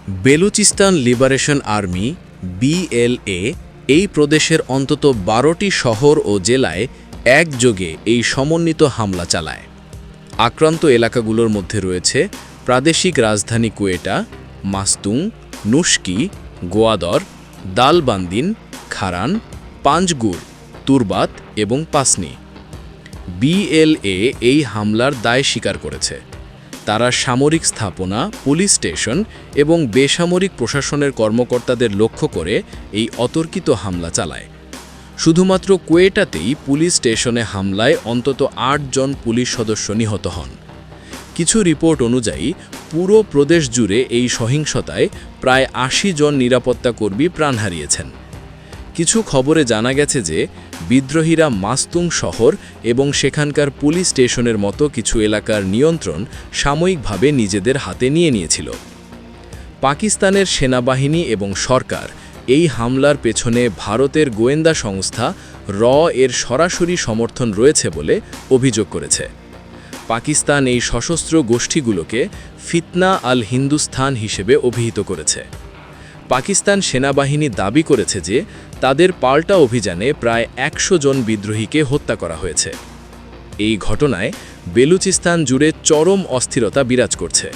Balochistan liberation army BLA এই প্রদেশের অন্তত 12টি শহর ও জেলায় একযোগে এই সমন্বিত হামলা চালায়। আক্রান্ত এলাকাগুলোর মধ্যে রয়েছে প্রাদেশিক রাজধানী কোয়েটা, মাস্তুং, নুশকি, গোয়াদর, দালবান্দিন, খারান, পাঞ্জগুর, তুরবাত এবং পাসনি। BLA এই হামলার দায় স্বীকার করেছে। তারা সামরিক স্থাপনা, পুলিশ স্টেশন এবং বেসামরিক প্রশাসনের কর্মকর্তাদের লক্ষ্য করে এই অতর্কিত হামলা চালায়। শুধুমাত্র কোয়েটাতেই পুলিশ স্টেশনে হামলায় অন্তত 8 জন পুলিশ সদস্য নিহত হন। কিছু রিপোর্ট অনুযায়ী পুরো প্রদেশ জুড়ে এই সহিংসতায় প্রায় 80 জন নিরাপত্তা কর্মী প্রাণ হারিয়েছেন। কিছু খবরে জানা গেছে যে বিদ্রোহীরা মাস্তুং শহর এবং সেখানকার পুলিশ স্টেশনের মতো কিছু এলাকার নিয়ন্ত্রণ সাময়িকভাবে নিজেদের হাতে নিয়ে নিয়েছিল। পাকিস্তানের সেনাবাহিনী এবং সরকার এই হামলার পেছনে ভারতের গোয়েন্দা সংস্থা এর সরাসরি সমর্থন রয়েছে বলে অভিযোগ করেছে। পাকিস্তান এই সশস্ত্র গোষ্ঠীগুলোকে ফিতনা আল হিন্দুস্তান হিসেবে অভিহিত করেছে। পাকিস্তান সেনাবাহিনী দাবি করেছে যে তাদের পাল্টা অভিযানে প্রায় 100 জন বিদ্রোহীকে হত্যা করা হয়েছে। এই ঘটনায় বেলুচিস্তান জুড়ে চরম অস্থিরতা বিরাজ করছে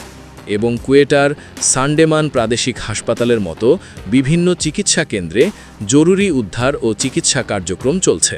এবং কোয়েটার সান্ডেমান প্রাদেশিক হাসপাতালের মতো বিভিন্ন চিকিৎসা কেন্দ্রে জরুরি উদ্ধার ও চিকিৎসা কার্যক্রম চলছে।